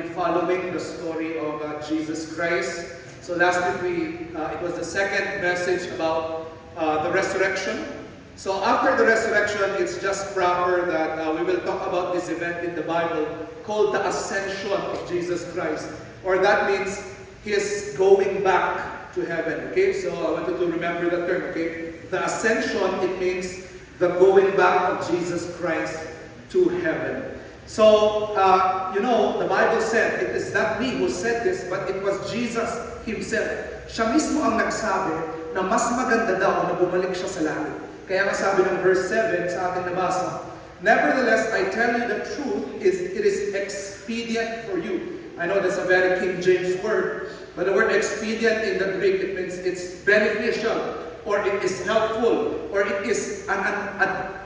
been following the story of Jesus Christ. So last week it was the second message about the resurrection. So after the resurrection, it's just proper that we will talk about this event in the Bible called the Ascension of Jesus Christ. Or that means His going back to heaven. Okay, so I want you to remember that term. Okay, the Ascension, it means the going back of Jesus Christ to heaven. So, the Bible said, it is not me who said this, but it was Jesus Himself. Siya mismo ang nagsabi na mas maganda daw na bumalik siya sa langit. Kaya nga sabi ng verse 7 sa ating nabasa, "Nevertheless, I tell you the truth, it is expedient for you." I know that's a very King James word, but the word expedient in the Greek, it means it's beneficial, or it is helpful, or it is an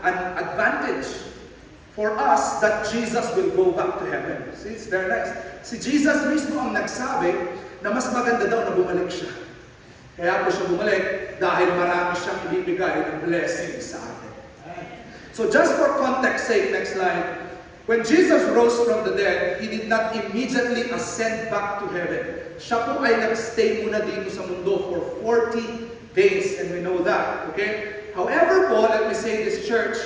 advantage for us that Jesus will go back to heaven. See, it's very nice. Si Jesus mismo ang nagsabi na mas maganda daw na bumalik siya. Kaya po siya bumalik dahil marami siyang ibibigay ng blessing sa atin. So just for context sake, next slide. When Jesus rose from the dead, He did not immediately ascend back to heaven. Siya po ay nagstay muna dito sa mundo for 40 days, and we know that. Okay? However po, let me say this, church,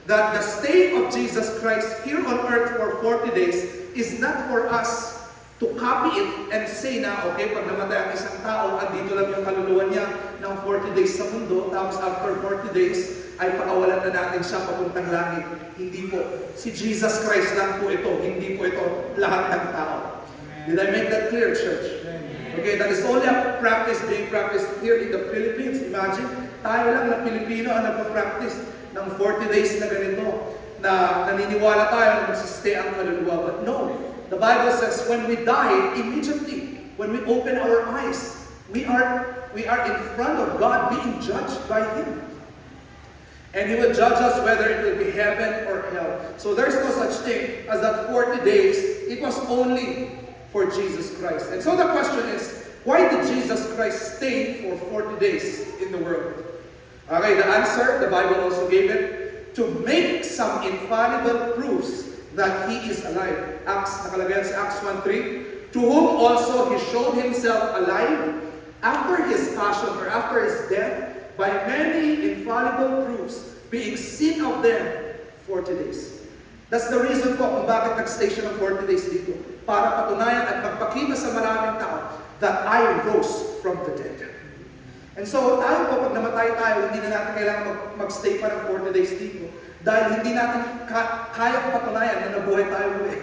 that the stay of Jesus Christ here on earth for 40 days is not for us to copy it and say na, okay, pag namatay ang isang tao, andito lang yung kaluluwa niya ng 40 days sa mundo, tapos after 40 days, ay pakawalan na natin siya papuntang langit. Hindi po. Si Jesus Christ lang po ito, hindi po ito lahat ng tao. Did I make that clear, church? Okay, that is only a practice being practiced here in the Philippines. Imagine, tayo lang na Pilipino ang nagpa-practice ng 40 days na ganito, na naniniwala tayo na magsistay ang kaluluwa. But no, the Bible says when we die, immediately, when we open our eyes, we are in front of God being judged by Him. And He will judge us whether it will be heaven or hell. So there's no such thing as that 40 days, it was only for Jesus Christ. And so the question is, why did Jesus Christ stay for 40 days in the world? Okay, the answer, the Bible also gave it, to make some infallible proofs that He is alive. Nakalagay sa Acts 1:3, to whom also He showed Himself alive after His passion or after His death by many infallible proofs, being seen of them 40 days. That's the reason po kung bakit nag-stay siya ng 40 days dito. Para patunayan at magpakita sa maraming tao that I rose from the dead. And so tayo po, pag namatay tayo, hindi na natin kailangan mag-stay pa ng 40 days dito. Dahil hindi natin kaya patunayan na nabuhay tayo ulit.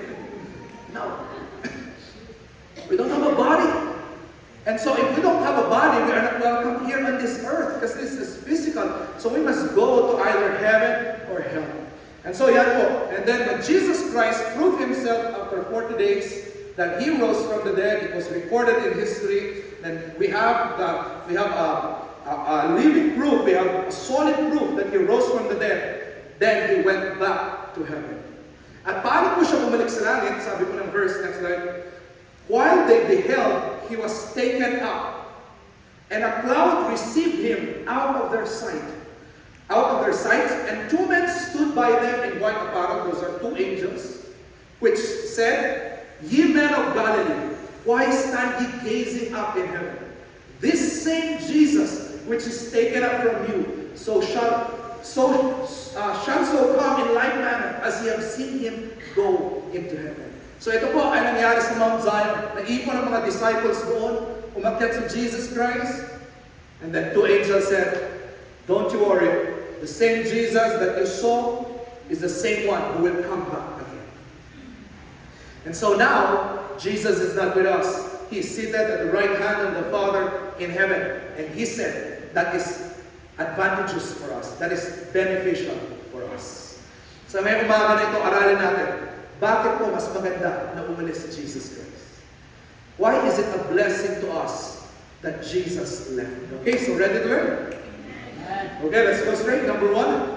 No. We don't have a body. And so if we don't have a body, we are not welcome here on this earth because this is physical. So we must go to either heaven or hell. And so yan po. And then when Jesus Christ proved Himself after 40 days that He rose from the dead, it was recorded in history. And we have a living proof, we have a solid proof that He rose from the dead. Then He went back to heaven. At paano po siya bumalik sa langit? Sabi po ng verse, next slide. While they beheld, He was taken up, and a cloud received Him out of their sight. And two men stood by them in white apparel, those are two angels, which said, Ye men of Galilee, why stand ye gazing up in heaven? This same Jesus, which is taken up from you, shall come in like manner as ye have seen Him go into heaven. So ito po ay nangyari sa Mount Zion. Naipon ang mga disciples doon, umakyat si Jesus Christ, and then two angels said, don't you worry, the same Jesus that you saw is the same one who will come back again. And so now, Jesus is not with us. He is seated at the right hand of the Father in heaven. And He said, that is advantageous for us. That is beneficial for us. So may umaga na ito, aralin natin. Bakit po mas maganda na umalis si Jesus Christ? Why is it a blessing to us that Jesus left? Okay, so ready to learn? Okay, let's go straight. Number one.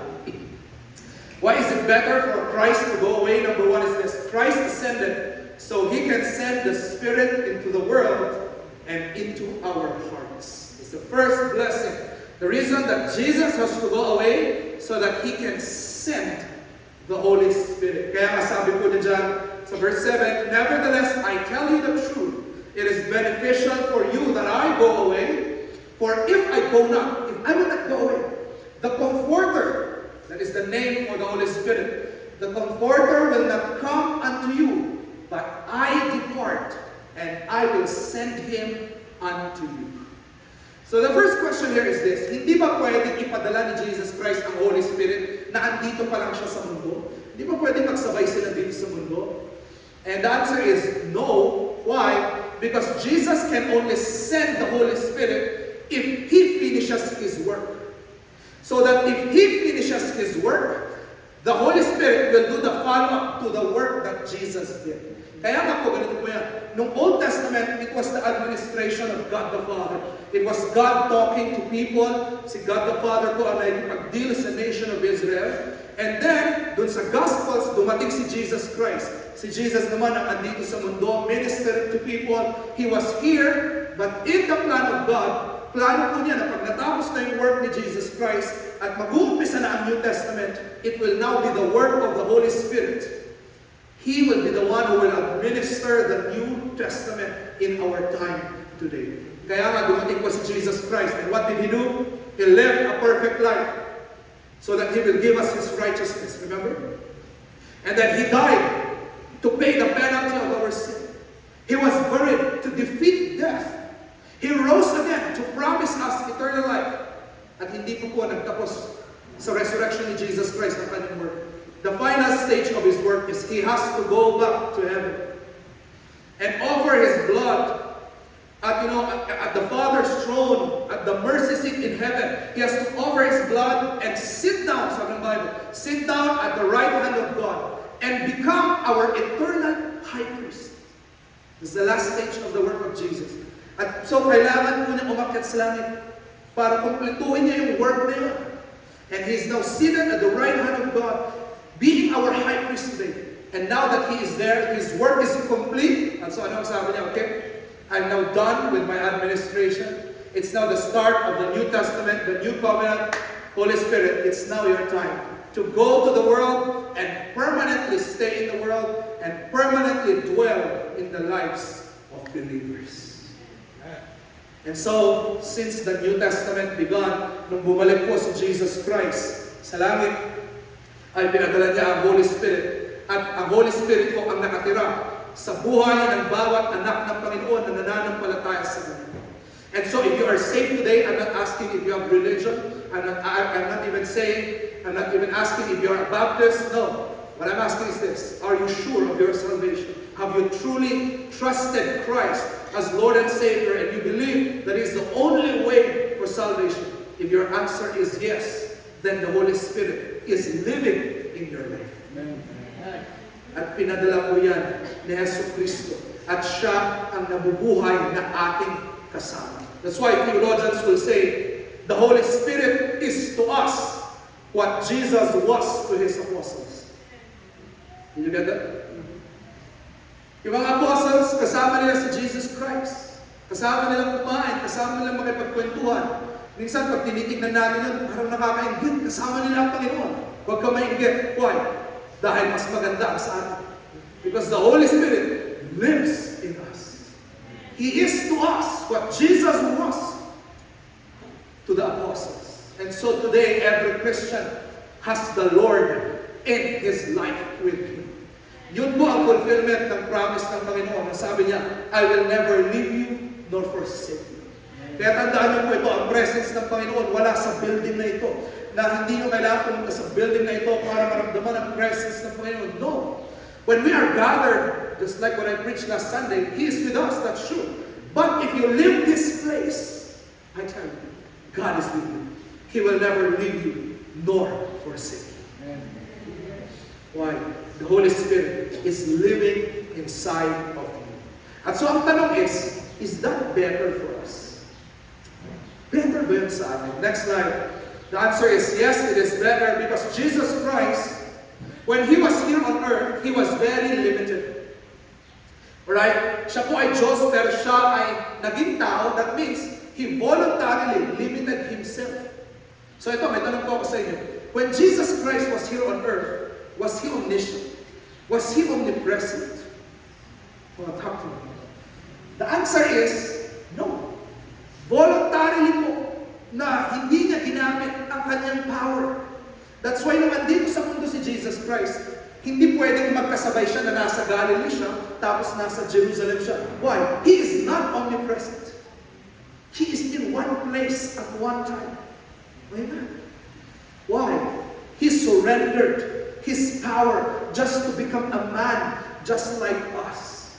Why is it better for Christ to go away? Number one is this. Christ ascended so He can send the Spirit into the world and into our hearts. It's the first blessing. The reason that Jesus has to go away so that He can send the Holy Spirit. Kaya nga sabi po niya dyan sa verse 7, Nevertheless, I beneficial for you that I go away. For if I go not, if I will not go away, the Comforter, that is the name for the Holy Spirit, the Comforter will not come unto you, but I depart, and I will send him unto you. So the first question here is this: hindi ba pwedeng ipadala ni Jesus Christ ang Holy Spirit na andito pa lang siya sa mundo? Hindi ba pwedeng magsabay sila dito sa mundo? And the answer is no. Why? Because Jesus can only send the Holy Spirit if He finishes His work. So that if He finishes His work, the Holy Spirit will do the follow-up to the work that Jesus did. Kaya nga po, ganito po yan. Nung Old Testament, it was the administration of God the Father. It was God talking to people. Si God the Father po ang nagpag-deal sa nation of Israel. And then, dun sa Gospels, dumating si Jesus Christ. Si Jesus naman ang andito sa mundo, ministering to people. He was here, but in the plan of God, plano po niya na pag natapos na yung work ni Jesus Christ at mag-uumpisa na ang New Testament, it will now be the work of the Holy Spirit. He will be the one who will administer the New Testament in our time today. Kaya nga dumating po si Jesus Christ. And what did He do? He lived a perfect life so that He will give us His righteousness. Remember? And then He died to pay the penalty of our sin. He was buried to defeat death. He rose again to promise us eternal life. At hindi po nagtapos sa resurrection ni Jesus Christ ang kanyang work. The final stage of His work is He has to go back to heaven and offer His blood at the Father's throne, at the mercy seat in heaven. He has to offer His blood and sit down, sabi ng Bible, sit down at the right hand of God and become our eternal high priest. This is the last stage of the work of Jesus. At so kailangan po niya umakyat sa langit para kumpletuhin niya yung work na yun. And He's now seated at the right hand of God, being our high priest today. And now that He is there, His work is complete. And so ano sabi niya? Okay, I'm now done with my administration. It's now the start of the New Testament, the New Covenant. Holy Spirit, it's now your time to go to the world and permanently stay in the world and permanently dwell in the lives of believers. And so, since the New Testament began, nung bumalik po si Jesus Christ sa langit, ay pinadala niya ang Holy Spirit. At ang Holy Spirit po ang nakatira sa buhay ng bawat anak ng Panginoon na nananampalataya sa Kanya. And so if you are saved today, I'm not asking if you have religion. I'm not even asking if you are a Baptist. No. What I'm asking is this: are you sure of your salvation? Have you truly trusted Christ as Lord and Savior, and you believe that He is the only way for salvation? If your answer is yes, then the Holy Spirit is living in your life. Amen. At pinadala po yan ni Yesu Cristo. At siya ang nabubuhay na ating kasama. That's why theologians will say, the Holy Spirit is to us what Jesus was to His apostles. Did you get that? Yung mga apostles, kasama nila si Jesus Christ. Kasama nilang kumain, kasama nilang makipagkwentuhan. Minsan, pag tinitignan natin yun, parang nakakaingit. Kasama nila ang Panginoon. Huwag ka maingit. Why? Dahil mas maganda ang sa atin. Because the Holy Spirit lives in us. He is to us what Jesus was to the apostles. And so today, every Christian has the Lord in his life with him. Yun po ang fulfillment ng promise ng Panginoon. Sabi niya, I will never leave you nor forsake you. Kaya tandaan niyo po ito, ang presence ng Panginoon wala sa building na ito. Na hindi nyo kailangan pumunta sa building na ito para maramdaman ang presence ng Panginoon. No. When we are gathered, just like what I preached last Sunday, He is with us, that's true. But if you leave this place, I tell you, God is with you. He will never leave you nor forsake you. Why? The Holy Spirit is living inside of you. At so ang tanong is that better for us? Better ba yun sa atin? Next slide. The answer is yes, it is better because Jesus Christ, when He was here on earth, He was very limited. Alright? Siya po ay Diyos, pero siya ay naging tao. That means, He voluntarily limited Himself. So ito, may tanong po ako sa inyo. When Jesus Christ was here on earth, was He omniscient? Was He omnipresent? Well, talk to me. The answer is, no. Voluntarily po na hindi niya ginamit ang kanyang power. That's why nung andito sa mundo si Jesus Christ, hindi pwedeng magkasabay siya na nasa Galilee siya, tapos nasa Jerusalem siya. Why? He is not omnipresent. He is in one place at one time. Amen. Why? He surrendered his power just to become a man just like us.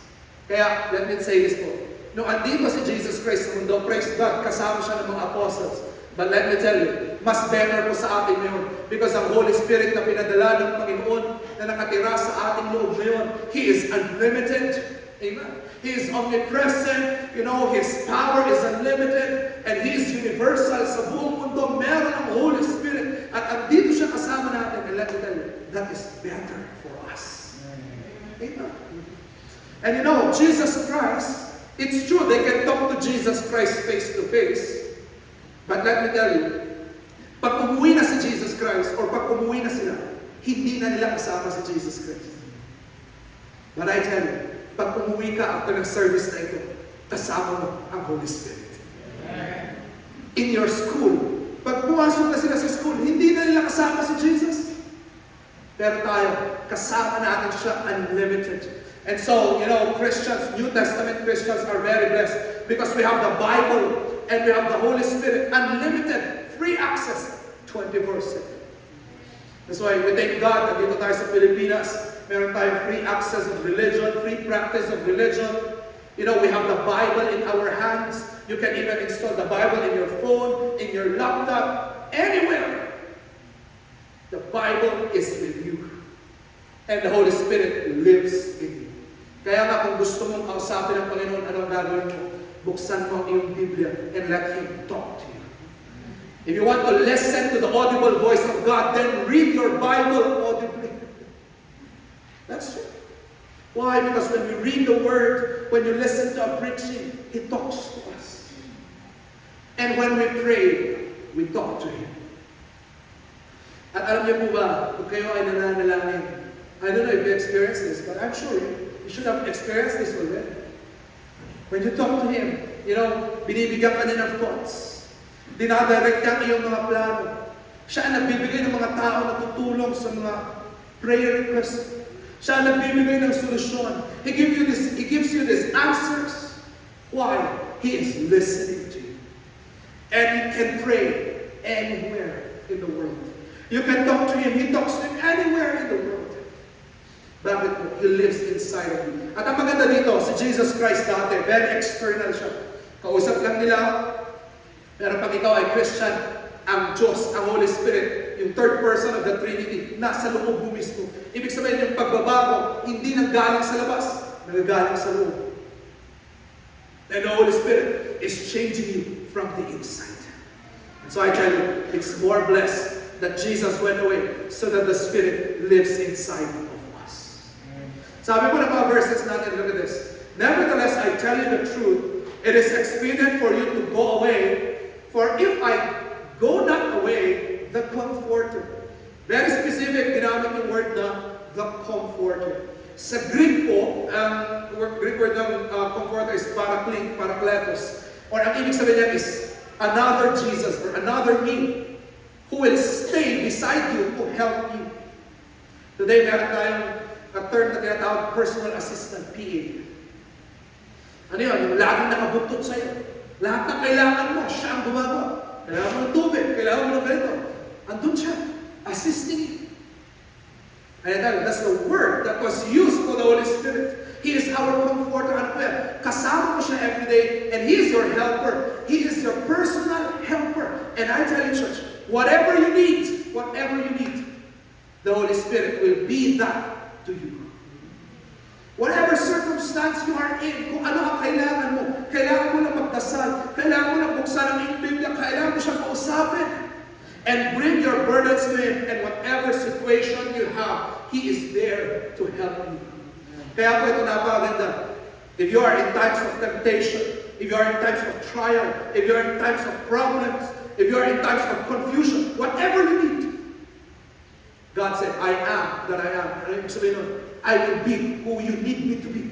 Kaya, let me say this po. Nung andito si Jesus Christ sa mundo, praise God, kasama siya ng mga apostles. But let me tell you, mas better po sa atin ngayon because ang Holy Spirit na pinadala ng Panginoon na nakatira sa ating loob ngayon, He is unlimited. Amen. He is omnipresent. You know, His power is unlimited and He is universal. Sa buong mundo, meron ang Holy Spirit at andito siya kasama natin. And let me tell you, that is better for us. Amen. And you know, Jesus Christ, it's true, they can talk to Jesus Christ face to face. But let me tell you, pag umuwi na si Jesus Christ, or pag umuwi na sila, hindi na nila kasama si Jesus Christ. But I tell you, pag umuwi ka after ng service na ito, kasama mo ang Holy Spirit. In your school, pag pumasok na sila sa school, hindi na nila kasama si Jesus. Pero tayo, kasama natin siya unlimited. And so, you know, Christians, New Testament Christians are very blessed because we have the Bible and we have the Holy Spirit, unlimited, free access, 24/7. That's why we thank God that dito tayo sa Pilipinas, meron tayong free access of religion, free practice of religion. You know, we have the Bible in our hands. You can even install the Bible in your phone, in your laptop, anywhere. The Bible is with you. And the Holy Spirit lives in you. Kaya nga kung gusto mong kausapin ng Panginoon, anong gagawin mo? Buksan mo ang iyong Biblia and let Him talk to you. If you want to listen to the audible voice of God, then read your Bible audibly. That's true. Why? Because when we read the Word, when you listen to a preaching, He talks to us. And when we pray, we talk to Him. At alam niyo po ba, kung kayo ay nananalangin, I don't know if you experienced this, but I'm sure you should have experienced this already. When you talk to Him, you know, binibigyan ka niya ng thoughts. Dinadirect niya ang iyong mga plano. Siya ang nagbibigay ng mga tao na tutulong sa mga prayer requests. Siya ang nagbibigay ng solusyon. He gives you these answers. Why? He is listening to you. And you can pray anywhere in the world. You can talk to Him. He talks to you anywhere in the world. Bakit po? He lives inside of you. At ang maganda dito, si Jesus Christ dati, very external siya. Kausap lang nila. Pero pag ikaw ay Christian, ang Diyos, ang Holy Spirit, yung third person of the Trinity, nasa loob mo mismo. Ibig sabihin yung pagbabago, hindi nanggaling sa labas, nanggaling sa loob. And the Holy Spirit is changing you from the inside. And so I tell you, it's more blessed that Jesus went away so that the Spirit lives inside of us. Sabi po ng mga verses natin, look at this. Nevertheless, I tell you the truth, it is expedient for you to go away, for if I go not away, the Comforter. Very specific, ginamit yung word na the Comforter. Sa Greek po, ang Greek word ng Comforter is parakletos. Or ang ibig sabihin niya is another Jesus or another me who will stay beside you to help you. Today, meron tayong term na tinatawag personal assistant, PA. Ano yun? Yung laging nakabuntot sa'yo. Lahat ng kailangan mo, siya ang gumagawa. Kailangan mo ng tubig, kailangan mo ng ganito. Andun siya, assisting you. And that's the word that was used for the Holy Spirit. He is our comforter and friend. Kasama mo siya every day, and He is your helper. He is your personal helper. And I tell you, church, whatever you need, the Holy Spirit will be that to you. Whatever circumstance you are in, kung ano ang kailangan mo na magdasal, kailangan mo na buksan ang iyong Biblia, kailangan mo siyang kausapin, and bring your burdens to Him, and whatever situation you have, He is there to help you. Kaya po ito napakaganda. If you are in times of temptation, if you are in times of trial, if you are in times of problems, if you are in times of confusion, whatever you need, God said, I am that I am. Ano yung sabihin nun? I will be who you need me to be.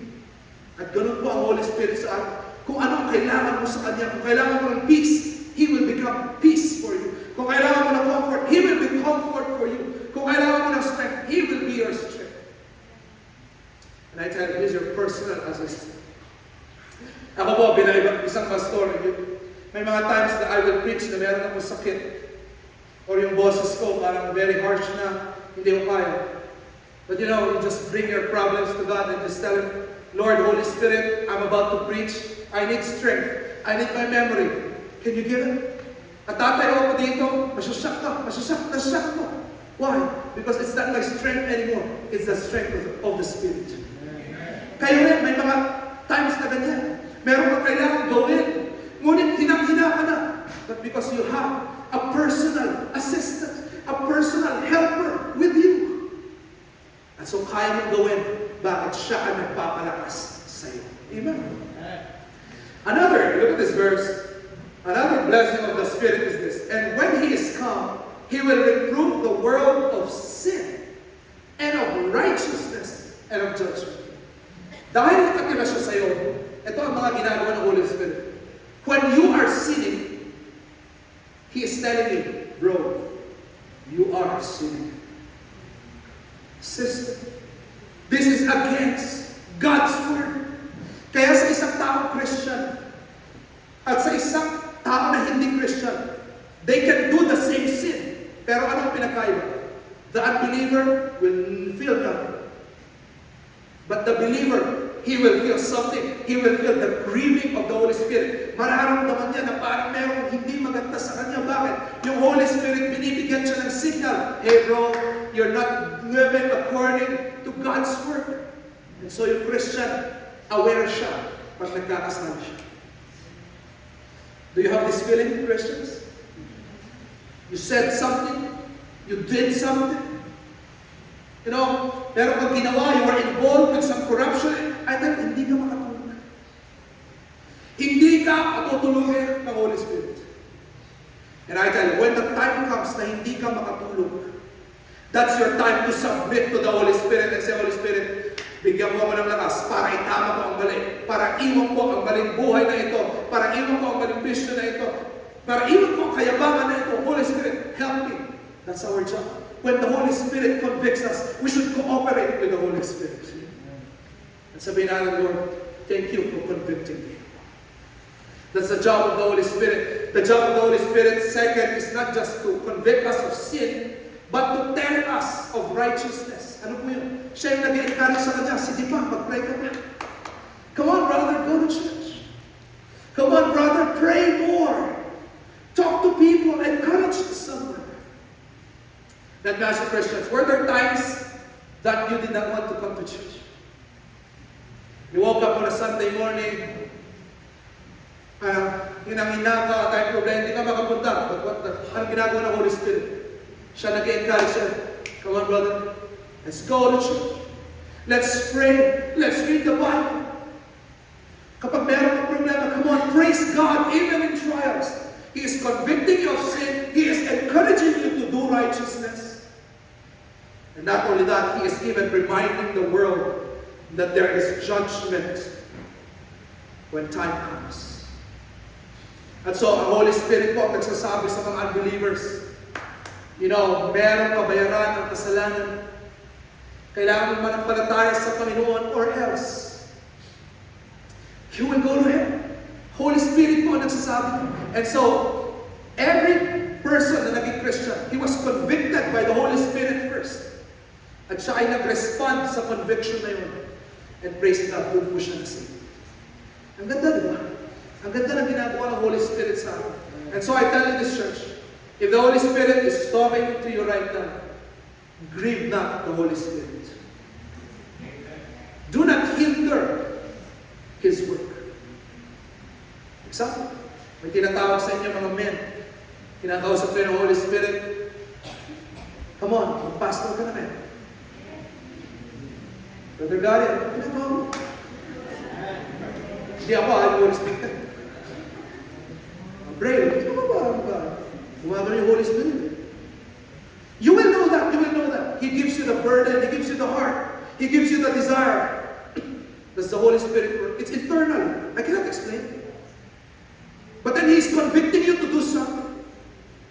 At ganun po ang Holy Spirit sa atin. Kung ano ang kailangan mo sa Kanya, kung kailangan mo ng peace, He will become peace for you. Kung kailangan mo ng comfort, He will be comfort for you. Kung kailangan mo ng strength, He will be your strength. And I tell you, He is your personal assistant. Ako po, bilang isang pastor, may mga times na I will preach na meron akong sakit. Or yung boses ko, parang very harsh na, hindi ko kaya. But you know, you just bring your problems to God and just tell Him, Lord, Holy Spirit, I'm about to preach. I need strength. I need my memory. Can you give it? At tatayo ako dito, masasyak ko. Why? Because it's not my strength anymore. It's the strength of the Spirit. Kayo rin, may mga times na ganyan. Meron kang kailangan gawin. Ngunit hinang-hina ka na. But because you have a personal assistant, a personal helper with you. And so kaya mong gawin, bakit siya ang nagpapalakas sa iyo. Amen. Look at this verse. Another blessing of the Spirit is this. And when He is come, He will reprove the world of sin and of righteousness and of judgment. Dahil nakatira siya sa iyo, ito ang mga ginagawa ng Holy Spirit. When you are sinning, He is telling you, bro, you are sinning. Sister, this is against God's Word. Kaya sa isang taong Christian at sa isang tao na hindi Christian, they can do the same sin. Pero anong pinakaiba? The unbeliever will feel nothing. But the believer, he will feel something. He will feel the grieving of the Holy Spirit. Mararamdaman niya na parang merong hindi maganda sa kanya. Bakit? Yung Holy Spirit, binibigyan siya ng signal. Hey bro, you're not living according to God's Word. And so yung Christian, aware siya pag nagkakasal siya. Do you have this feeling, Christians? You said something, you did something. You know, pero pag ginawa, you were involved with some corruption, I thought, hindi ka makatulog. Hindi ka matutulogin ng Holy Spirit. And I tell you, when the time comes na hindi ka makatulog, that's your time to submit to the Holy Spirit and say, Holy Spirit, bigyan mo ako ng lakas para itama ko ang mali, para iwan ko ang maling buhay na ito, para iwan ko ang maling vision na ito, para iwan ko ang kayabangan na ito. Holy Spirit, help me. That's our job. When the Holy Spirit convicts us, we should cooperate with the Holy Spirit. And sabihin natin, Lord, thank you for convicting me. That's the job of the Holy Spirit. The job of the Holy Spirit, second, is not just to convict us of sin, but to tell us of righteousness. Ano po yun? Siya yung nag-encourage sa kanya, sige pa, mag-pray ka pa. Come on, brother, go to church. Come on, brother, pray more. Talk to people, encourage someone. That Master Christians, were there times that you did not want to come to church? You woke up on a Sunday morning, hinang-hina ka, kahit problema, hindi ka makapunta. But anong ginagawa ng Holy Spirit? Siya nag-encourage siya. Come on, brother. Let's go to church. Let's pray. Let's read the Bible. Kapag meron kang problema, come on, praise God even in trials. He is convicting you of sin. He is encouraging you to do righteousness. And not only that, He is even reminding the world that there is judgment when time comes. At so, ang Holy Spirit po nagsasabi sa mga unbelievers, you know, merong kabayaran ng kasalanan. Kailangan mo manampalataya sa Panginoon or else you will go to hell. Holy Spirit po ang nagsasabi. And so, every person na naging Christian, he was convicted by the Holy Spirit first. At siya ay nag-respond sa conviction na yun. And praise God, doon po siya nasave. Ang ganda, di ba? Ang ganda ng ginagawa ng Holy Spirit sa akin. And so I tell you this church, if the Holy Spirit is talking to you right now, grieve not the Holy Spirit. Do not hinder His work. Example, may tinatawag sa inyo mga men, kinakausap kayo ng Holy Spirit, come on, mag-pastor ka na men. Brother Gary, ano ginagawa mo? Hindi ako, I will respect them. Brave, hindi ko ba? Gumagano yung Holy Spirit. You will know that, you will know that. He gives you the burden, He gives you the heart, He gives you the desire. Does the Holy Spirit work? It's internal. I cannot explain. But then He's convicting you to do something.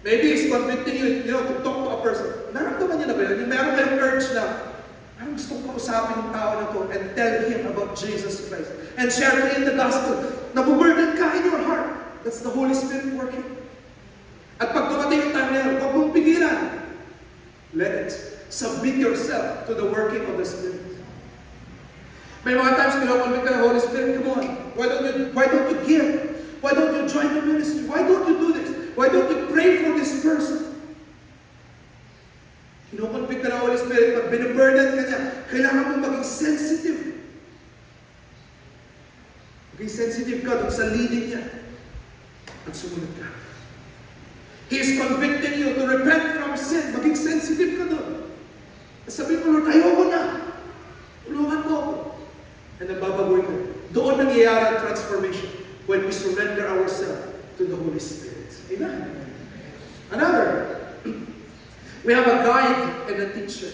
Maybe He's convicting you, to talk to a person. Naramdaman niyo na ba yun? Meron kayong urge na, parang gusto kong kausapin yung tao na to and tell him about Jesus Christ. And share to him the gospel. Nabuburden ka in your heart. That's the Holy Spirit working. At pag dumating yung time na yan, huwag mong pigilan. Let it. Submit yourself to the working of the Spirit. May mga times kinakonvict ka ng Holy Spirit, come on. Why don't you give? Why don't you join the ministry? Why don't you do this? Why don't you pray for this person? Kinokonvict ka ng Holy Spirit, pag binaburden ka niya, kailangan mong maging sensitive. Maging sensitive ka dun sa leading niya. At sumunod ka. He is convicting you to repent from sin. Maging sensitive ka dun. Sabi mo, Lord, ayoko na. Tulungan mo ako. And nababagoy ko. Doon nangyayari ang transformation when we surrender ourselves to the Holy Spirit. Amen. Another, we have a guide and a teacher.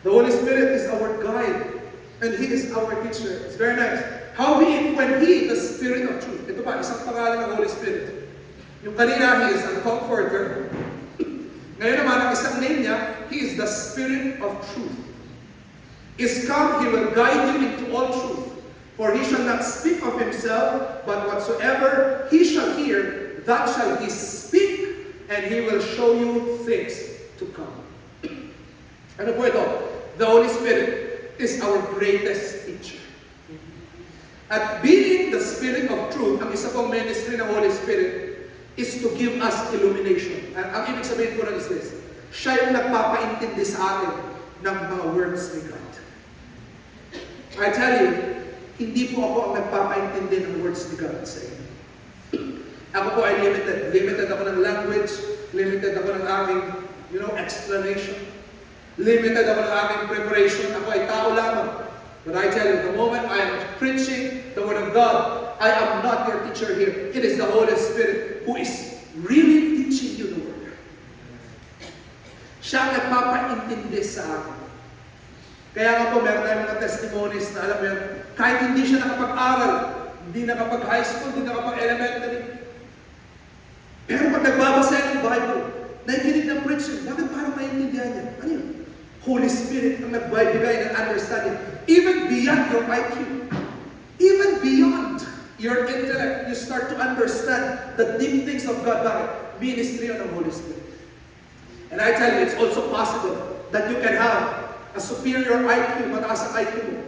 The Holy Spirit is our guide and He is our teacher. It's very nice. When He, the Spirit of truth. Ito pa, isang pangalan ng Holy Spirit. Yung kanina, He is a comforter. Ngayon naman, ang isang name niya, He is the Spirit of truth. Is come, He will guide you into all truth. For He shall not speak of Himself, but whatsoever He shall hear, that shall He speak, and He will show you things to come. Ano po ito? The Holy Spirit is our greatest teacher. At being the Spirit of truth, ang isa pong ministry ng Holy Spirit is to give us illumination. Ang ibig sabihin ko na is this, siya yung nagpapaintindi sa atin ng mga words ni God. I tell you, hindi po ako ang nagpapaintindi ng words ni God sa inyo. Ako po ay limited. Limited ako ng language, limited ako ng aking, explanation. Limited ako ng aking preparation. Ako ay tao lamang. But I tell you, the moment I am preaching the Word of God, I am not your teacher here. It is the Holy Spirit who is really teaching you the Word. Siya ang nagpapaintindi sa akin. Kaya nga po, meron tayong mga testimonies na alam mo yan, kahit hindi siya nakapag-aral, hindi nakapag-high school, hindi nakapag-elementary, pero pag nagbabasa yan ng Bible, nakikinig ng preaching, bakit parang maintindihan niya? Ano yun? Holy Spirit ang nagbibigay ng understanding, even beyond your IQ, even beyond your intellect, you start to understand the deep things of God. Bakit? Ministry of the Holy Spirit. And I tell you, it's also possible that you can have a superior IQ, mataas ang IQ mo,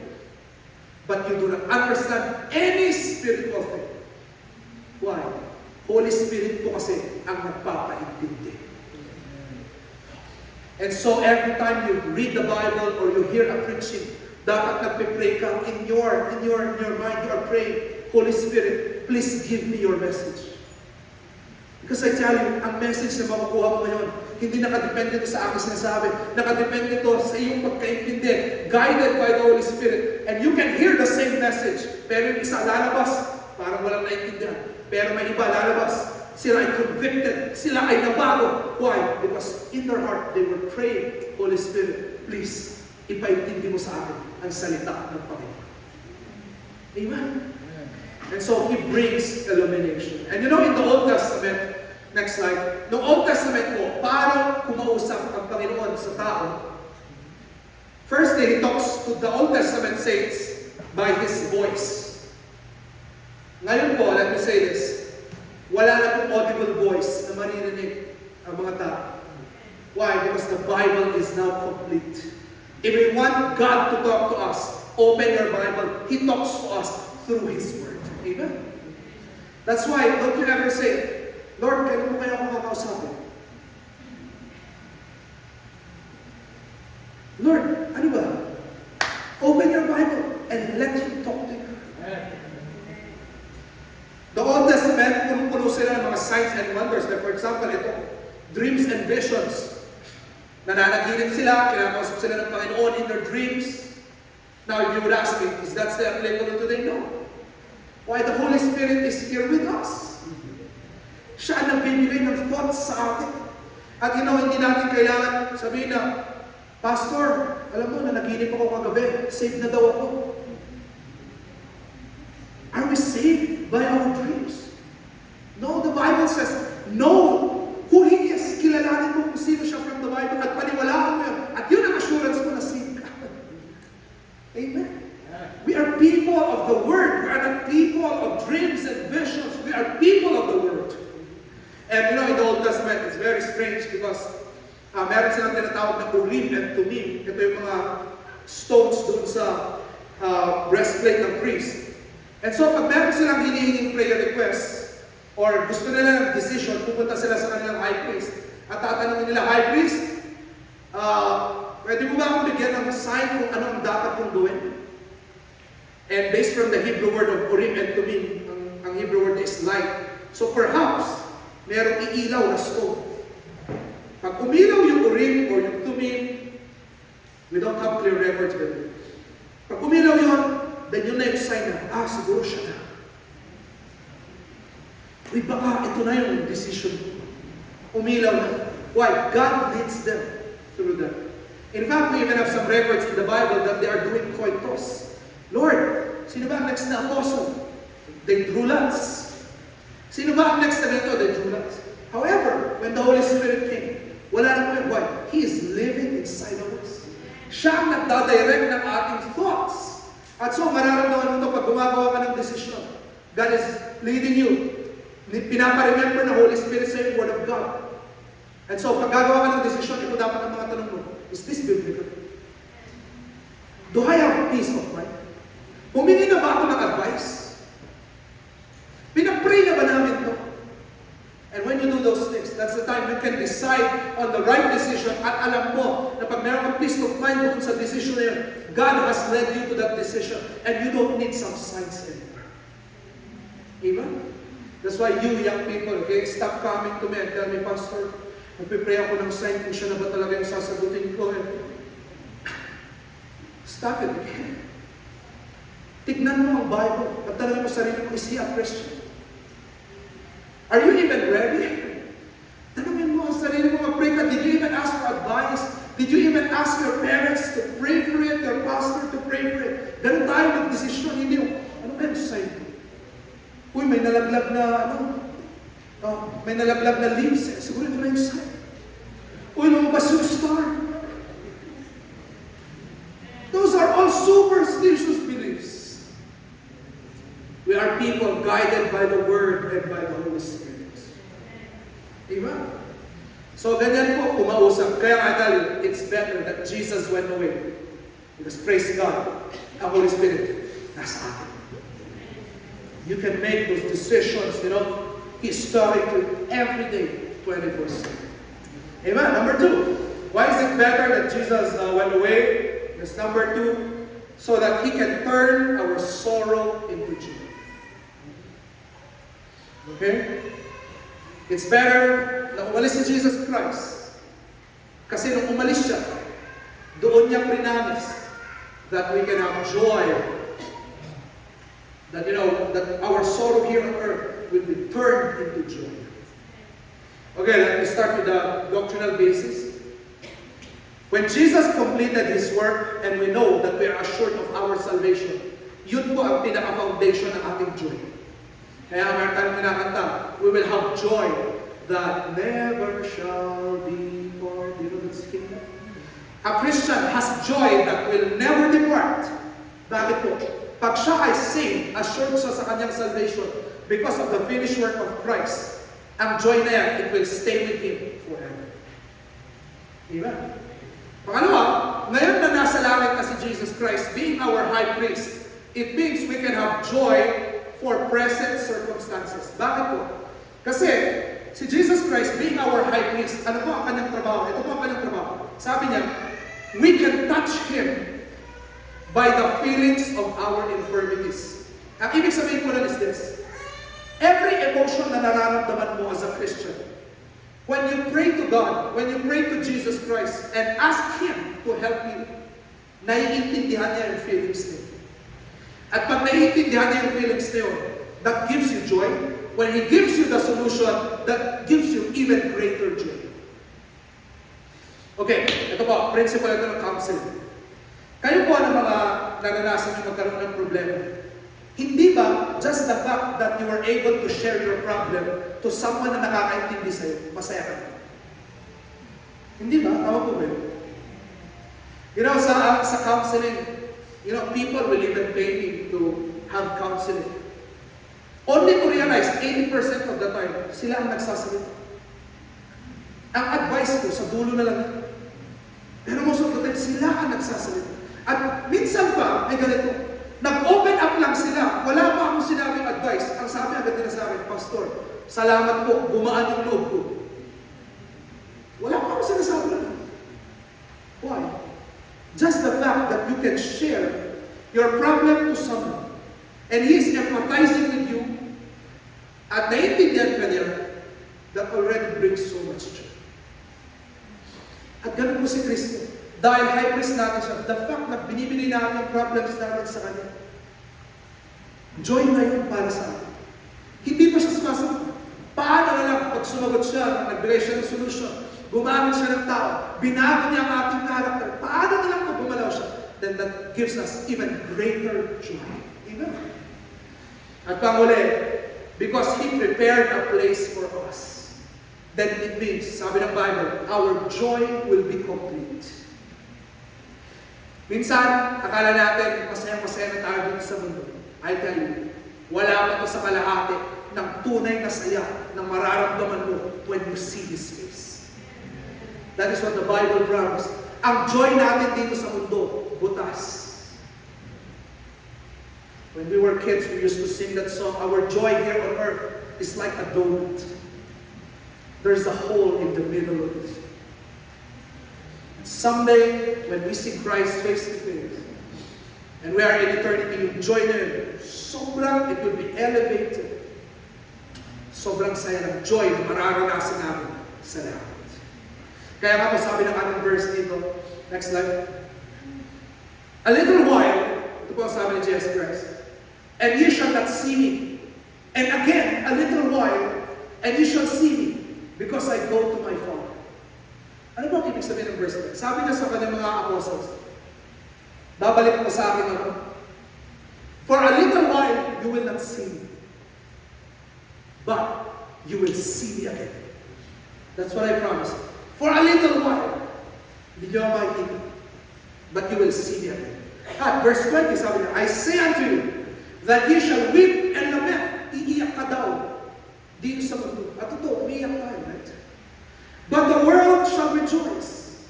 but you do not understand any spiritual thing. Why? Holy Spirit po kasi ang nagpapaintindi. And so every time you read the Bible or you hear a preaching, dapat nagpe-pray ka in your mind, you are praying, Holy Spirit, please give me your message. Because I tell you, ang message na makukuha mo ngayon, hindi nakadepende ito sa aking sinasabi. Nakadepende ito sa iyong pagkaintindi, guided by the Holy Spirit. And you can hear the same message, pero yung isa lalabas, parang walang naintindihan. Pero may iba lalabas, sila ay convicted, sila ay nabago. Why? Because in their heart, they were praying, Holy Spirit, please, ipaintindi mo sa akin ang salita ng Panginoon. Amen? And so, He brings illumination. And in the Old Testament, next slide, no Old Testament po, paano kumausap ang Panginoon sa tao? Firstly, He talks to the Old Testament saints by His voice. Ngayon po, let me say this, wala na pong audible voice na maririnig ang mga tao. Why? Because the Bible is now complete. If we want God to talk to us, open your Bible. He talks to us through His Word. Amen? That's why, don't you ever say, Lord, kailan mo kaya akong kakausapin? Lord, ano ba? Open your Bible and let Him talk to you. The Old Testament, puno-puno sila ng mga signs and wonders. Like for example, ito, dreams and visions. Nananaginip sila, kinakausap sila ng Panginoon in their dreams. Now, if you would ask me, is that still applicable today? No. Why? The Holy Spirit is here with us. Siya ang nagbibigay ng thoughts sa atin. At hindi natin kailangan sabihin na, Pastor, alam mo, nanaginip ako kagabi, saved na daw ako. saved by our dreams. No, the Bible says, know who He is. Kilalanin mo kung sino siya from the Bible at paniwalaan mo yun. At yun ang assurance mo na saved ka. Amen. We are people of the Word. We are not people of dreams and visions. We are people of the Word. And in the Old Testament, it's very strange because meron silang tinatawag na Urim and Tumim. Ito yung mga stones doon sa breastplate ng priest. And so, pag meron silang hinihinging prayer request, or gusto nila ng decision, pupunta sila sa kanilang high priest. At tatanungin nila, High Priest, pwede mo ba akong bigyan ng sign kung ano ang dapat kong gawin? And based from the Hebrew word of Urim and Tumim, ang Hebrew word is light. So perhaps, merong iilaw na stone. Pag umilaw yung Urim or yung Tumim, we don't have clear records with it. Pag umilaw yun, then yun na yung sign na, siguro siya na. Uy, baka ito na yung decision. Umilaw na. Why? God leads them through that. In fact, we even have some records in the Bible that they are doing koitos. Lord, sino ba ang next na apostle? They drew lots. Sino ba ang next na nito? They drew lots. However, when the Holy Spirit came, wala na po yun. Why? He is living inside of us. Siya ang nagdadirect ng ating thoughts. At so, mararamdaman mo ito pag gumagawa ka ng decision. God is leading you. Pinaparemember ng Holy Spirit sa yung Word of God. And so, pag gagawa ka ng decision, ito dapat ang mga tanong mo. Is this biblical? Do I have peace of mind? Humingi na ba ako ng advice? Pinag-pray na ba namin ito? And when you do those things, that's the time you can decide on the right decision at alam mo na pag meron kang peace of mind doon sa decision na yun, God has led you to that decision and you don't need some signs anymore. Amen? That's why you young people, okay, stop coming to me and tell me, Pastor, nagpipray ako ng sign kung siya na ba talaga yung sasagutin ko. Stop it, okay? Tignan mo ang Bible at talaga mo sarili mo, is he a Christian? Are you even ready? Tanungin mo ang sarili mo, mag-pray ka. Did you even ask for advice? Did you even ask your parents to pray for it, your pastor to pray for it? Ganun tayo mag-desisyon, hindi yung, ano ba yung sign ko? Uy, may nalaglag na, may nalaglag na leaves. Siguro ito na yung sign. Uy, lumabas yung star. Those are all superstitious beliefs. We are people guided by the Word and by the Holy Spirit. Amen? So, ganyan po, kumausap. Kaya nga dahil, it's better that Jesus went away. Because praise God, ang Holy Spirit, nasa atin. You can make those decisions, historically, every day, 24/7. Amen? Number 2, why is it better that Jesus went away? Because number 2, so that He can turn our sorrow into joy. Okay? It's better na umalis si Jesus Christ. Kasi nung umalis siya, doon niya prinamis that we can have joy. That, that our sorrow here on earth will be turned into joy. Okay, let me start with the doctrinal basis. When Jesus completed His work, and we know that we are assured of our salvation, yun po ang pinaka-foundation ng ating joy. Kaya meron tayong kinakanta, we will have joy that never shall be part. Do you know this kingdom? A Christian has joy that will never depart. Bakit po? Pag siya ay saved, assured siya sa kanyang salvation because of the finished work of Christ, ang joy na yan, it will stay with Him forever. Amen? Pangalawa, ngayon na nasa langit na si Jesus Christ, being our high priest, it means we can have joy for present circumstances. Bakit po? Kasi, si Jesus Christ, being our high priest, ano po ang kanyang trabaho? Ito po ang kanyang trabaho. Sabi niya, we can touch Him by the feelings of our infirmities. Ang ibig sabihin ko lang is this. Every emotion na nararamdaman mo as a Christian, when you pray to God, when you pray to Jesus Christ, and ask Him to help you, naiintindihan niya yung feelings niya. At pag naiintindihan niya yung feelings niyo, that gives you joy. When He gives you the solution, that gives you even greater joy. Okay, ito po, principle ito ng counseling. Kayo po ang mga naranasan yung magkaroon ng problema. Hindi ba just the fact that you were able to share your problem to someone na nakakaintindi sa'yo, masaya ka. Hindi ba? Tama po ba? You know, sa counseling, you know, people will even pay me to have counseling. Only to realize, 80% of the time, sila ang nagsasalita. Ang advice ko, sa dulo na lang. Pero most of the time, sila ang nagsasalita. At minsan pa, ay ganito, nag-open up lang sila. Wala pa akong sinabing advice. Ang sabi agad nila sa akin, Pastor, salamat po, gumaan yung loob ko. Wala pa akong sinasabi na. Why? Just the fact that you can share your problem to someone and he is empathizing with you at naiintindihan ka niya, that already brings so much joy. At ganun po si Kristo. Dahil high priest natin siya, the fact na binibigay natin yung problems natin sa Kanya, joy na yun para sa atin. Hindi pa siya sumasagot. Paano na lang pag sumagot siya, nagbigay siya ng solution, gumamit siya ng tao, binago niya ang ating character, paano na lang pag gumalaw siya, then that gives us even greater joy. Amen? At panguli, because He prepared a place for us, then it means, sabi ng Bible, our joy will be complete. Minsan, akala natin, masaya-masaya na tayo dito sa mundo. I tell you, wala pa to sa kalahati ng tunay na saya na mararamdaman mo when you see His face. That is what the Bible promises. Ang joy natin dito sa mundo, butas. When we were kids, we used to sing that song, our joy here on earth is like a donut. There's a hole in the middle of it. Someday, when we see Christ face to face, and we are in eternity, yung joy na yun, sobrang, it will be elevated. Sobrang saya ng joy na mararanasan namin sa lahat. Kaya nga po sabi ng ating verse dito, next slide. A little while, ito po ang sabi ni Jesus Christ, and ye shall not see me. And again, a little while, and ye shall see me, because I go to my Father. Ano ba ang ibig sabihin ng verse 10? Sabi niya sa kanyang mga apostles, babalik ko sa akin ako. For a little while, you will not see me. But you will see me again. That's what I promise. For a little while, hindi niyo makikita. But you will see me again. At verse 20, sabi niya, I say unto you, that ye shall weep and lament. Iiyak ka daw. Dito sa mundo. At totoo, umiiyak tayo, right? But the world shall rejoice,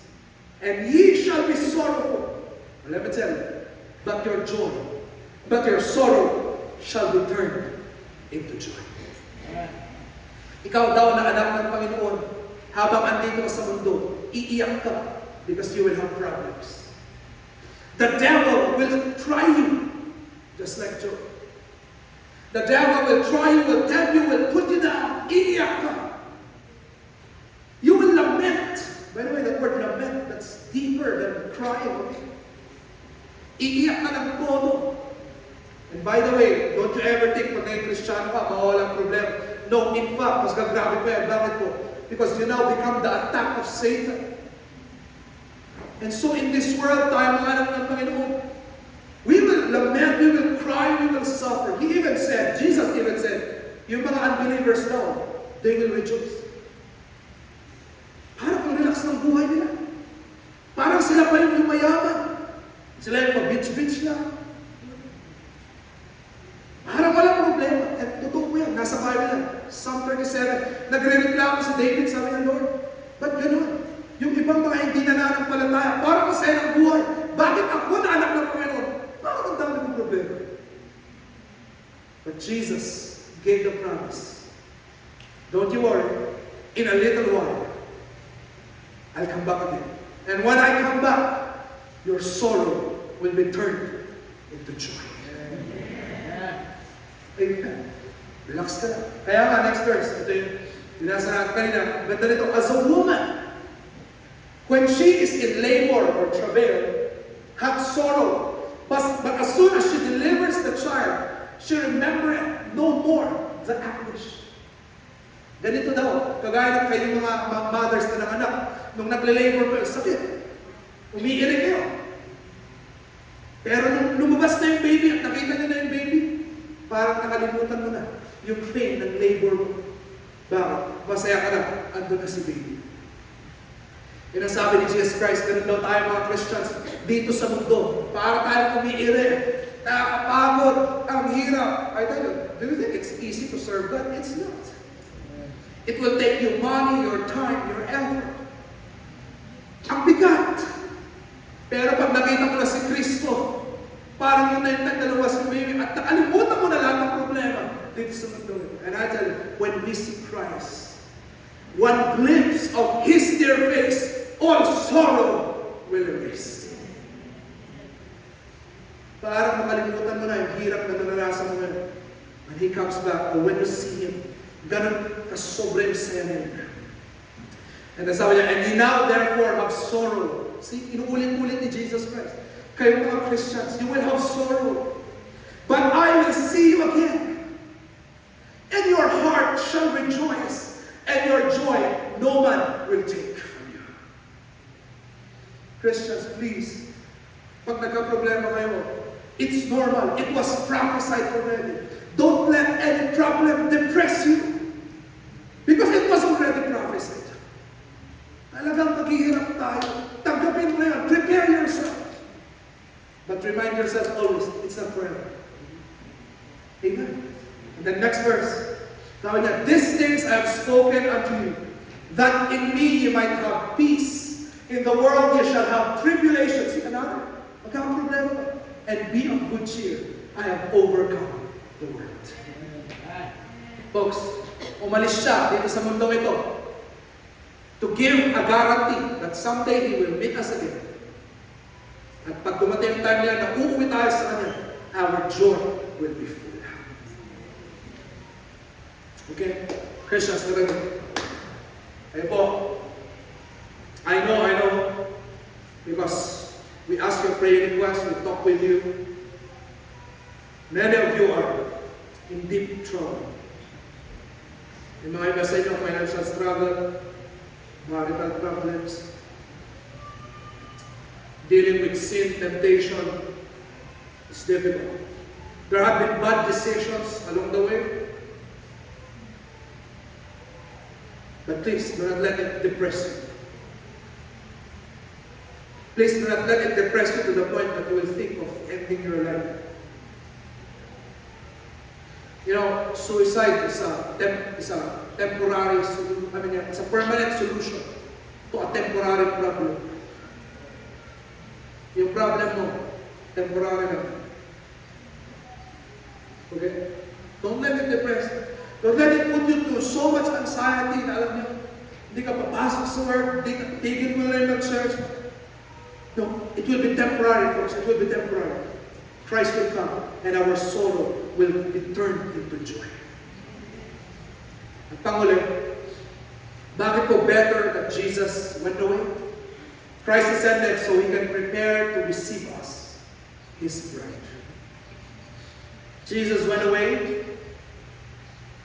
and ye shall be sorrowful. Well, let me tell you, but your sorrow shall be turned into joy. Ikaw daw na anak ng Panginoon, habang andito ka sa mundo, iiyak ka because you will have problems. The devil will try you, just like Job. The devil will try you, will tempt you, will put you down, iiyak ka. You will lament. By the way, that word lament, that's deeper than crying. Okay? Iiyak ka ng todo. And by the way, don't you ever think pag naging Kristiyano ka, mawawalang problema. No, in fact, mas gagrabe pa yan. Bakit po? Because you now become the attack of Satan. And so in this world, tayo mga anak ng Panginoon, we will lament, we will cry, we will suffer. He even said, Jesus even said, yung mga unbelievers now, they will rejoice. Parang ang relax ng buhay nila. Parang sila pa yung mayaman. Sila yung pa-beach-beach lang. Parang walang problema. At totoo po yan. Nasa Bible yan. Psalm 37. Nagre-reklamo si David, sabi ng Lord, ba't ganun? Yung ibang mga hindi nananampalataya, parang masaya ng buhay. Bakit ako na anak ng Panginoon? Bakit ang dami ng problema? But Jesus gave the promise. Don't you worry. In a little while, I'll come back again. And when I come back, your sorrow will be turned into joy. Amen. Relax ka lang. Kaya nga, next verse. Ito yung binasa natin kanina. Ganda nito. As a woman, when she is in labor or travail, hath sorrow. But as soon as she delivers the child, she remembereth no more the anguish. Ganito daw. Kagaya ng kayong mga mothers na nanganak. Nung nagle-labor kayo, sakit. Umiirik kayo. Pero nung lumabas na yung baby at nakita niyo na yung baby, parang nakalimutan mo na yung pain ng labor mo. Bakit? Masaya ka na, andun na si baby. Yun ang sabi ni Jesus Christ, ganun daw tayo mga Christians dito sa mundo. Para tayo umiire, nakakapagod, ang hirap. I tell you, do you think it's easy to serve God? It's not. It will take you money, your time, your effort. Ang bigat. Pero pag nakita mo na si Kristo, parang yun na yung nagdalawa si baby at nakalimutan mo na lahat ng problema dito sa mundo. And I tell you, when we see Christ, one glimpse of His dear face, all sorrow will erase. Parang makalimutan mo na yung hirap na naranasan mo ngayon. When He comes back, or when you see Him, ganun kasobrang saya niya. And sabi niya, and ye now therefore have sorrow. See, inuulit-ulit ni Jesus Christ. Kayo mga Christians, you will have sorrow. But I will see you again. And your heart shall rejoice. And your joy no man will take from you. Christians, please, pag nagka-problema kayo, it's normal. It was prophesied already. Don't let any problem depress you. Because it was already prophesied. Talagang maghihirap tayo. Tanggapin mo na yan. Prepare yourself. But remind yourself always, it's not forever. Amen? And then next verse. Sabi niya, these things I have spoken unto you, that in me ye might have peace. In the world ye shall have tribulation. See, another? Magkakaproblema. And be of good cheer. I have overcome the world. Folks, umalis siya dito sa mundo ito to give a guarantee that someday He will meet us again. At pag dumating yung time niya na uuwi tayo sa Kanya, our joy will be full. Okay? Christians, narinig. Ayun po. I know, because we ask your prayer requests, we talk with you. Many of you are in deep trouble. Yung mga iba sa inyo, financial struggle, marital problems, dealing with sin, temptation, is difficult. There have been bad decisions along the way. But please, do not let it depress you. Please do not let it depress you to the point that you will think of ending your life. You know, suicide is a temporary solution. I mean, it's a permanent solution to a temporary problem. Yung problem mo, temporary lang. Okay? Don't let it depress you. Don't let it put you to so much anxiety na alam niyo, hindi ka papasok sa work, tigil mo na yung church. No, it will be temporary, folks. It will be temporary. Christ will come, and our sorrow will be turned into joy. At pangulit, bakit po better that Jesus went away? Christ ascended so He can prepare to receive us, His bride. Jesus went away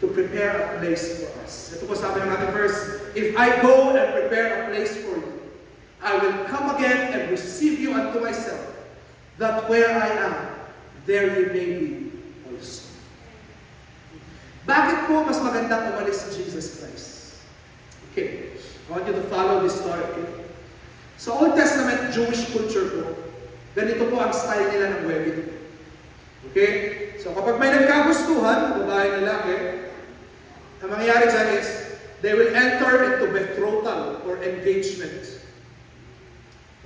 to prepare a place for us. Ito po sabi ng ating verse, if I go and prepare a place for you, I will come again and receive you unto myself, that where I am, there ye may be also. Bakit po mas magandang umalis si Jesus Christ? Okay, I want you to follow this story. Okay? Sa Old Testament Jewish culture po, ganito po ang style nila ng wedding. Okay? So kapag may nagkagustuhan, babae lalaki, ang mangyayari dyan is, they will enter into betrothal or engagement.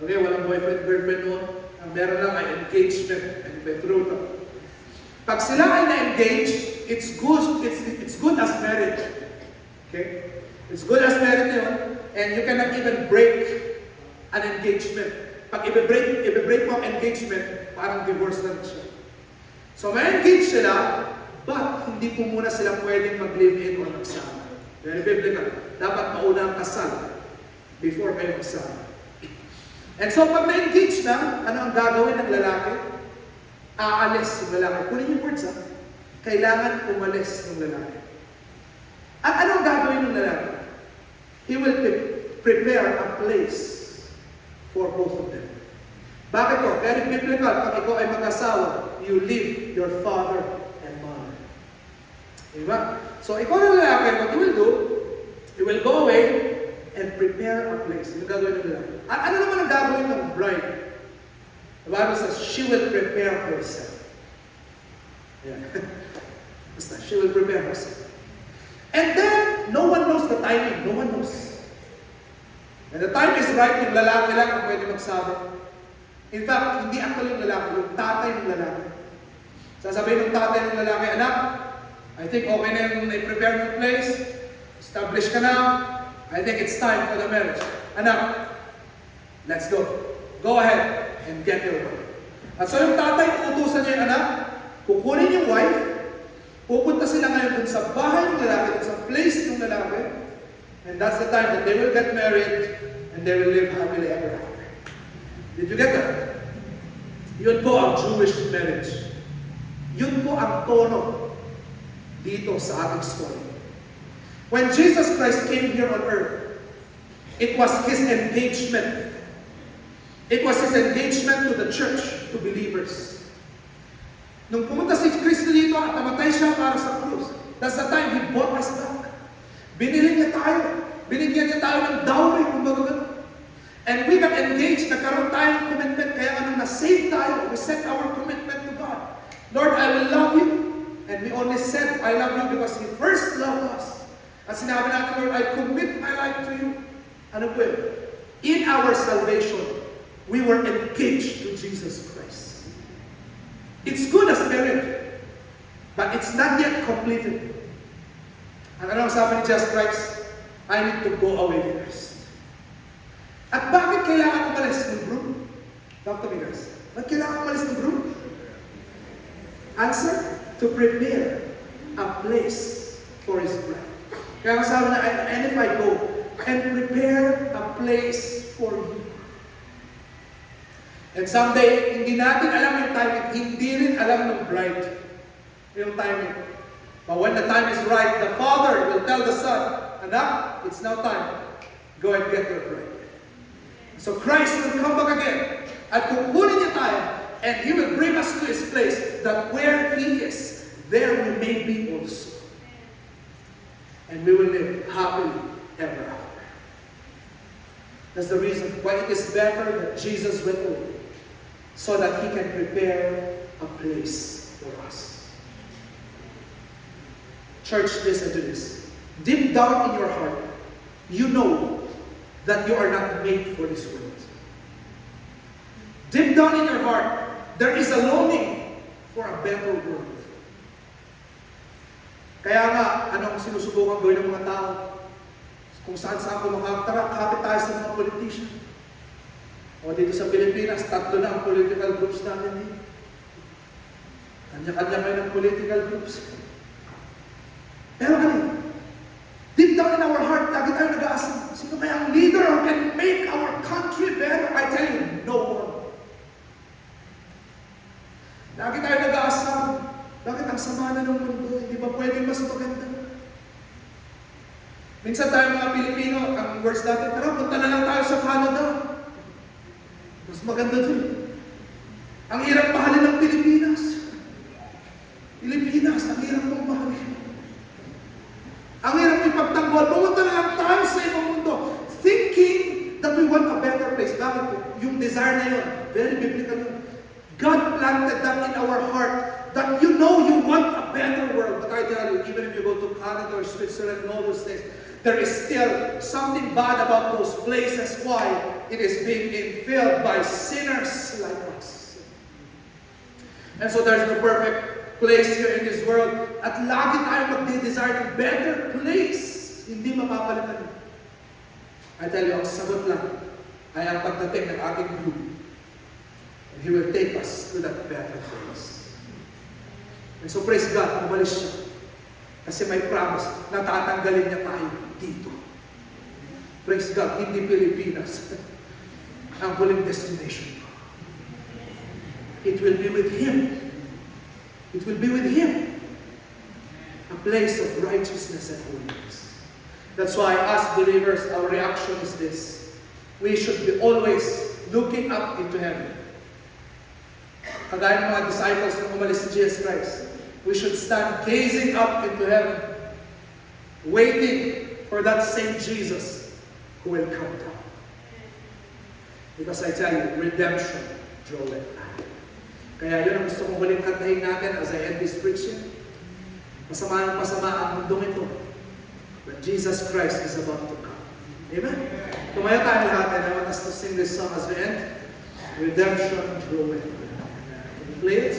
Okay, walang boyfriend, girlfriend noon. Ang meron lang ay engagement and betrothal. Pag sila ay na-engage, it's good as marriage. Okay? It's good as marriage yun, and you cannot even break an engagement. Pag i-break mo ang engagement, parang divorce na siya. So may engage sila, but hindi po muna sila pwedeng mag-live-in o magsama. Very biblical. Dapat mauna ang kasal before kayo magsama. And so pag na-engage na, ano ang gagawin ng lalaki? Aalis yung lalaki. Kunin yung words ha. Kailangan umalis ng lalaki. At ano ang gagawin ng lalaki? He will prepare a place for both of them. Bakit po? Very biblical. Pag ikaw ay mag-asawa, you leave your father and mother. Diba? So, ikaw na lalaki, what you will do, you will go away and prepare a place. Yung gagawin ng lalaki. Ano naman ang gagawin ng bride? The Bible says, she will prepare herself. Yeah. Basta, she will prepare herself. And then, no one knows the timing. No one knows. When the time is right, yung lalaki lang ang pwede magsabi. In fact, hindi actually yung lalaki, yung tatay ng lalaki. Sasabihin ng tatay ng lalaki, anak, I think okay na yung prepare ng place. Establish ka na. I think it's time for the marriage. Anak, let's go. Go ahead and get your wife. At so yung tatay, uutusan niya yung anak, kukunin yung wife, pupunta sila ngayon dun sa bahay ng lalaki, dun sa place ng lalaki, and that's the time that they will get married and they will live happily ever after. Did you get that? Yun po ang Jewish marriage. Yun po ang tono dito sa ating story. When Jesus Christ came here on earth, it was His engagement. It was His engagement to the church, to believers. Nung pumunta si Kristo dito at namatay siya para sa krus, that's the time He bought us back. Binili niya tayo. Binigyan niya tayo ng dowry, kung bago. And we got engaged, nagkaroon tayo ng commitment, kaya anong na-save tayo, we set our commitment to God. Lord, I will love you. And we only said, I love you because He first loved us. At sinabi natin, Lord, I commit my life to you. Ano po yun? In our salvation, we were engaged to Jesus Christ. It's good as married, but it's not yet completed. Ang anong sabi ni Jesus Christ? I need to go away first. At bakit kailangan umalis ng group? Talk to me guys. Bakit kailangan umalis ng group? Answer? To prepare a place for His bride. Kaya sabi na, and if I go and prepare a place for you. And someday, hindi natin alam yung timing, hindi rin alam ng bride yung timing. But when the time is right, the father will tell the son, anak, it's now time. Go and get your bride. So Christ will come back again at kukunin niya tayo and He will bring us to His place that where He is, there we may be also. And we will live happily ever after. That's the reason why it is better that Jesus went away, so that He can prepare a place for us. Church, listen to this. Deep down in your heart, you know that you are not made for this world. Deep down in your heart, there is a longing for a better world. Kaya nga, anong sinusubukan gawin ng mga tao? Kung saan-saan kumakapit tayo sa mga politician. O dito sa Pilipinas, 3 na ang political groups natin eh. Kanya-kanya kayo ng political groups. Pero ano, deep down in our heart, lagi tayo nag-aasam. Sino kaya ang leader who can make our country better? I tell you, no one. Lagi tayo nag-aasam. Bakit ang sama na ng mundo? Hindi ba pwede mas maganda? Minsan tayo mga Pilipino, ang words natin, tara, punta na lang tayo sa Canada. Mas maganda dun. Ang hirap mahalin ng Pilipinas. Pilipinas, ang hirap mong mahalin. Ang hirap mong ipagtanggol. Pumunta na lang tayo sa ibang mundo. Thinking that we want a better place. Bakit po? Yung desire na yun, very biblical yun. God planted that in our heart that you know you want a better world. But I tell you, even if you go to Canada or Switzerland and all those things, there is still something bad about those places. Why? It is being infilled by sinners like us. And so there's no perfect place here in this world. At lagi tayo magde-desire ng better place. Hindi mapapalitan. I tell you, ang sagot lang ay ang pagdating ng ating group. And He will take us to that better place. And so praise God, umalis siya. Kasi may promise na tatanggalin niya tayo dito. Praise God, hindi Pilipinas ang huling destination. It will be with Him. It will be with Him. A place of righteousness and holiness. That's why as believers, our reaction is this. We should be always looking up into heaven. Kagaya ng mga disciples nung umalis si Jesus Christ. we should stand gazing up into heaven, waiting for that same Jesus who will come down. Because I tell you, redemption draweth nigh. Kaya yun ang gusto kong huling kantahin natin as I end this preaching. Masama ang mundong ito. But Jesus Christ is about to come. Amen? Tumaya tayo lahat, and I want us to sing this song as we end. Redemption draweth nigh. Can you play it?